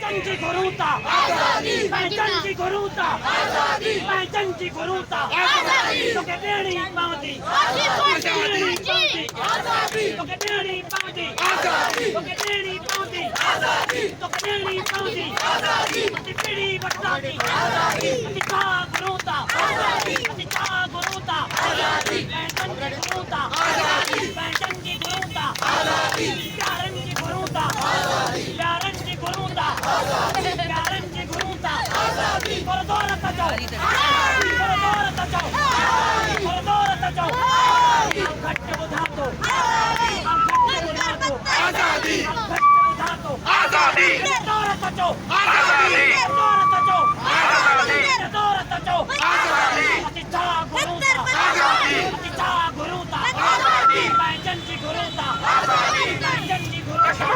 पैंजनची गुरुता पैंजनची गुरुता पैंजनची गुरुता तोखे ॾियणी पवंदी ॾियणी पवंदी तोखे ॾियणी पवंदी तोखे ॾियणी पवंदी तोखे ॾियणी पवंदी असीं पीढ़ी वठंदासीं असीं छा घुरूं था असीं छा घुरूं था पैंजनि जी घुरूं था पैंजनि जी घुरूं था प्यारनि जी घुरूं था प्यारनि जी घुरूं था प्यारनि जी घुरूं था थोरो दौर त चओ थोरो दौर त चओ थोरो दौर त चओ घटि ॿुधा थो घटि ॿुधा थो घटि ॿुधा थो दौर त चओ दौर त चओ दौर त चओ असीं छा घुरूं था असीं छा घुरूं था पैंजनि जी घुरूं था पैंजनि जी घुरूं था